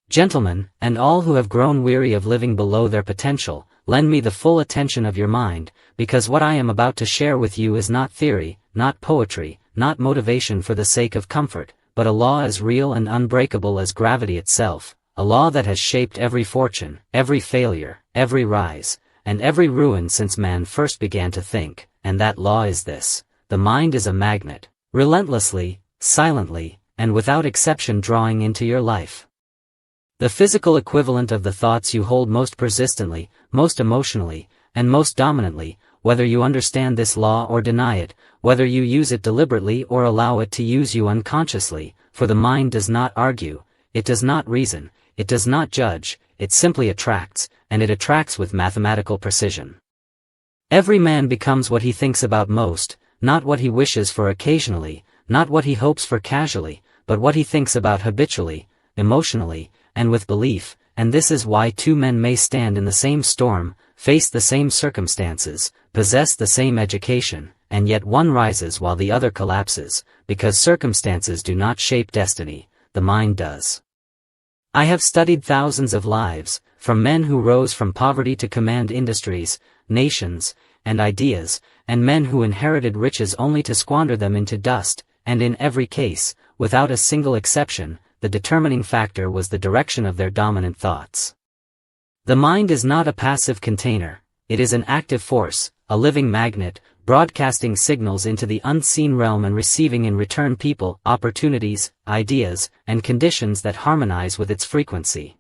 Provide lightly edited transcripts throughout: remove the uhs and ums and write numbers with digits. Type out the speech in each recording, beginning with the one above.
Gentlemen, and all who have grown weary of living below their potential, lend me the full attention of your mind, because what I am about to share with you is not theory, not poetry, not motivation for the sake of comfort, but a law as real and unbreakable as gravity itself, a law that has shaped every fortune, every failure, every rise, and every ruin since man first began to think, and that law is this: the mind is a magnet, relentlessly, silently, and without exception drawing into your life the physical equivalent of the thoughts you hold most persistently, most emotionally, and most dominantly, whether you understand this law or deny it, whether you use it deliberately or allow it to use you unconsciously, for the mind does not argue, it does not reason, it does not judge, it simply attracts, and it attracts with mathematical precision. Every man becomes what he thinks about most, not what he wishes for occasionally, not what he hopes for casually, but what he thinks about habitually, emotionally, and with belief, and this is why two men may stand in the same storm, face the same circumstances, possess the same education, and yet one rises while the other collapses, because circumstances do not shape destiny, the mind does. I have studied thousands of lives, from men who rose from poverty to command industries, nations, and ideas, and men who inherited riches only to squander them into dust, and in every case, without a single exception, the determining factor was the direction of their dominant thoughts. The mind is not a passive container, it is an active force, a living magnet, broadcasting signals into the unseen realm and receiving in return people, opportunities, ideas, and conditions that harmonize with its frequency.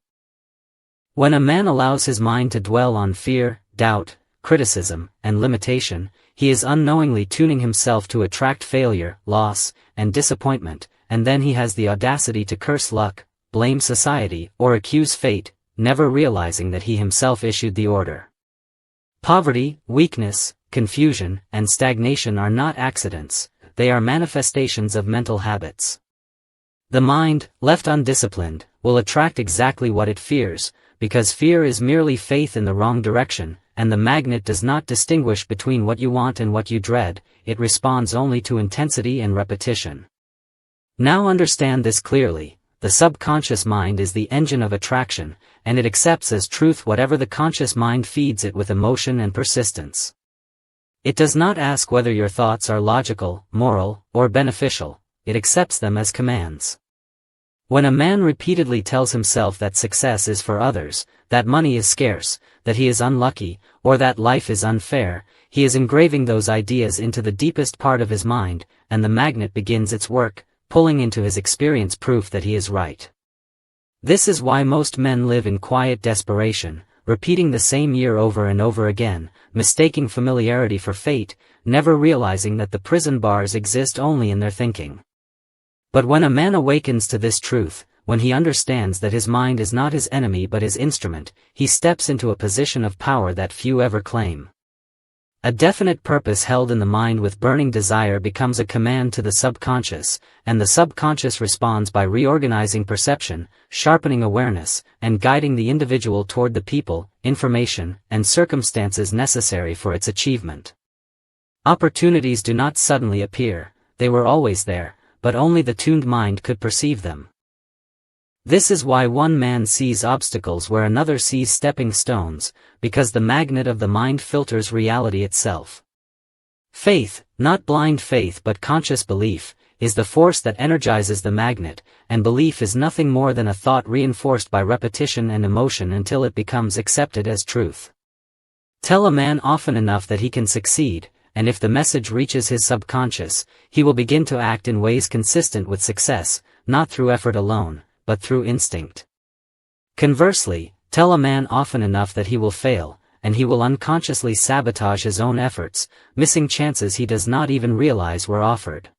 When a man allows his mind to dwell on fear, doubt, criticism, and limitation, he is unknowingly tuning himself to attract failure, loss, and disappointment, and then he has the audacity to curse luck, blame society, or accuse fate, never realizing that he himself issued the order. Poverty, weakness, confusion, and stagnation are not accidents, they are manifestations of mental habits. The mind, left undisciplined, will attract exactly what it fears, because fear is merely faith in the wrong direction, and the magnet does not distinguish between what you want and what you dread, it responds only to intensity and repetition. Now understand this clearly, the subconscious mind is the engine of attraction, and it accepts as truth whatever the conscious mind feeds it with emotion and persistence. It does not ask whether your thoughts are logical, moral, or beneficial, it accepts them as commands. When a man repeatedly tells himself that success is for others, that money is scarce, that he is unlucky, or that life is unfair, he is engraving those ideas into the deepest part of his mind, and the magnet begins its work, pulling into his experience proof that he is right. This is why most men live in quiet desperation, repeating the same year over and over again, mistaking familiarity for fate, never realizing that the prison bars exist only in their thinking. But when a man awakens to this truth, when he understands that his mind is not his enemy but his instrument, he steps into a position of power that few ever claim. A definite purpose held in the mind with burning desire becomes a command to the subconscious, and the subconscious responds by reorganizing perception, sharpening awareness, and guiding the individual toward the people, information, and circumstances necessary for its achievement. Opportunities do not suddenly appear, they were always there, but only the tuned mind could perceive them. This is why one man sees obstacles where another sees stepping stones, because the magnet of the mind filters reality itself. Faith, not blind faith but conscious belief, is the force that energizes the magnet, and belief is nothing more than a thought reinforced by repetition and emotion until it becomes accepted as truth. Tell a man often enough that he can succeed, and if the message reaches his subconscious, he will begin to act in ways consistent with success, not through effort alone, but through instinct. Conversely, tell a man often enough that he will fail, and he will unconsciously sabotage his own efforts, missing chances he does not even realize were offered.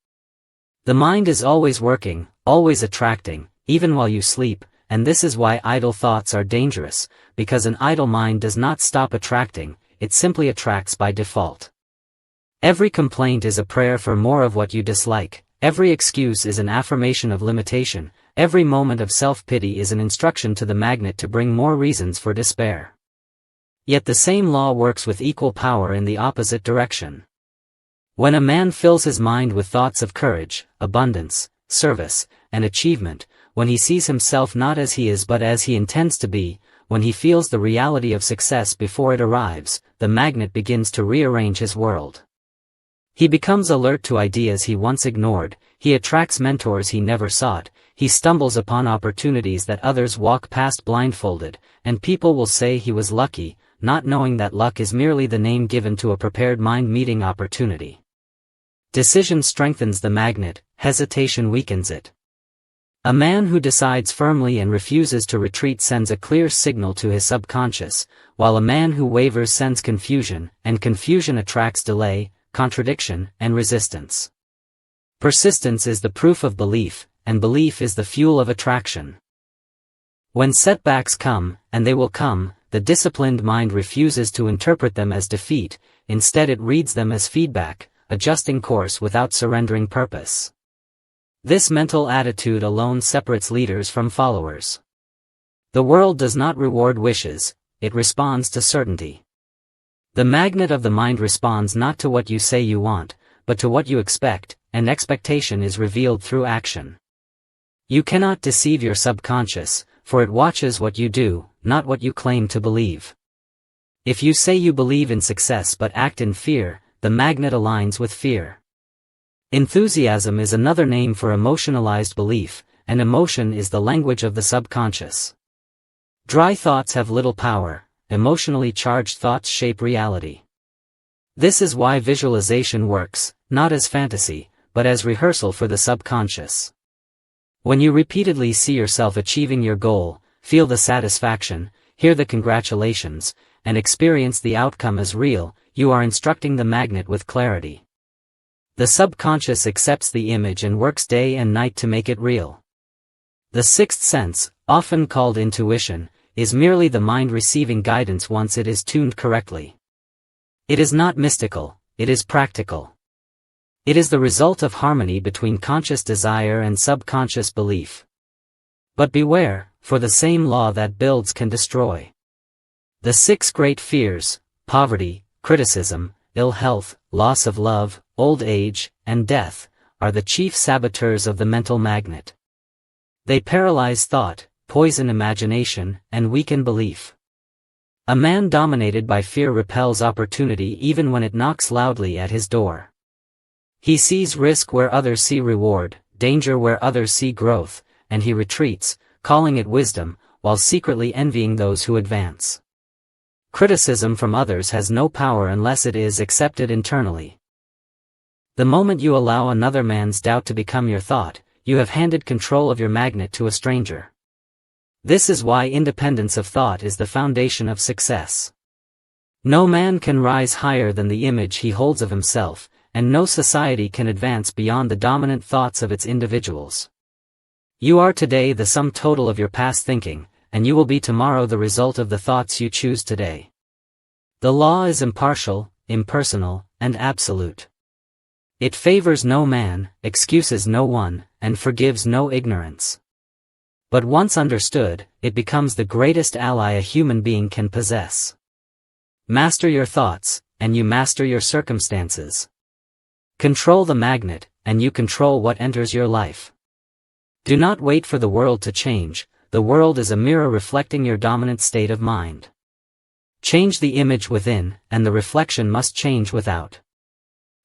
The mind is always working, always attracting, even while you sleep, and this is why idle thoughts are dangerous, because an idle mind does not stop attracting, it simply attracts by default. Every complaint is a prayer for more of what you dislike, every excuse is an affirmation of limitation, every moment of self-pity is an instruction to the magnet to bring more reasons for despair. Yet the same law works with equal power in the opposite direction. When a man fills his mind with thoughts of courage, abundance, service, and achievement, when he sees himself not as he is but as he intends to be, when he feels the reality of success before it arrives, the magnet begins to rearrange his world. He becomes alert to ideas he once ignored, he attracts mentors he never sought, he stumbles upon opportunities that others walk past blindfolded, and people will say he was lucky, not knowing that luck is merely the name given to a prepared mind meeting opportunity. Decision strengthens the magnet, hesitation weakens it. A man who decides firmly and refuses to retreat sends a clear signal to his subconscious, while a man who wavers sends confusion, and confusion attracts delay, contradiction, and resistance. Persistence is the proof of belief, and belief is the fuel of attraction. When setbacks come, and they will come, the disciplined mind refuses to interpret them as defeat, instead it reads them as feedback, adjusting course without surrendering purpose. This mental attitude alone separates leaders from followers. The world does not reward wishes, it responds to certainty. The magnet of the mind responds not to what you say you want, but to what you expect, and expectation is revealed through action. You cannot deceive your subconscious, for it watches what you do, not what you claim to believe. If you say you believe in success but act in fear, the magnet aligns with fear. Enthusiasm is another name for emotionalized belief, and emotion is the language of the subconscious. Dry thoughts have little power, emotionally charged thoughts shape reality. This is why visualization works, not as fantasy, but as rehearsal for the subconscious. When you repeatedly see yourself achieving your goal, feel the satisfaction, hear the congratulations, and experience the outcome as real, you are instructing the magnet with clarity. The subconscious accepts the image and works day and night to make it real. The sixth sense, often called intuition, is merely the mind receiving guidance once it is tuned correctly. It is not mystical, it is practical. It is the result of harmony between conscious desire and subconscious belief. But beware, for the same law that builds can destroy. The six great fears, poverty, criticism, ill health, loss of love, old age, and death, are the chief saboteurs of the mental magnet. They paralyze thought, poison imagination, and weaken belief. A man dominated by fear repels opportunity even when it knocks loudly at his door. He sees risk where others see reward, danger where others see growth, and he retreats, calling it wisdom, while secretly envying those who advance. Criticism from others has no power unless it is accepted internally. The moment you allow another man's doubt to become your thought, you have handed control of your magnet to a stranger. This is why independence of thought is the foundation of success. No man can rise higher than the image he holds of himself, and no society can advance beyond the dominant thoughts of its individuals. You are today the sum total of your past thinking, and you will be tomorrow the result of the thoughts you choose today. The law is impartial, impersonal, and absolute. It favors no man, excuses no one, and forgives no ignorance. But once understood, it becomes the greatest ally a human being can possess. Master your thoughts, and you master your circumstances. Control the magnet, and you control what enters your life. Do not wait for the world to change, the world is a mirror reflecting your dominant state of mind. Change the image within, and the reflection must change without.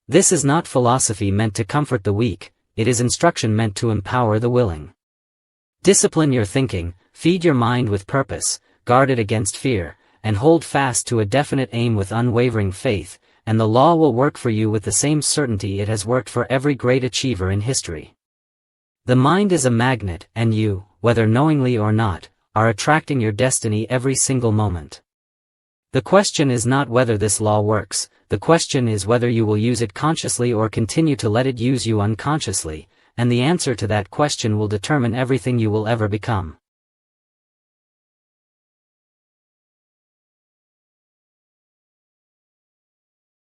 This is not philosophy meant to comfort the weak, it is instruction meant to empower the willing. Discipline your thinking, feed your mind with purpose, guard it against fear, and hold fast to a definite aim with unwavering faith, and the law will work for you with the same certainty it has worked for every great achiever in history. The mind is a magnet, and you, whether knowingly or not, are attracting your destiny every single moment. The question is not whether this law works, the question is whether you will use it consciously or continue to let it use you unconsciously, and the answer to that question will determine everything you will ever become.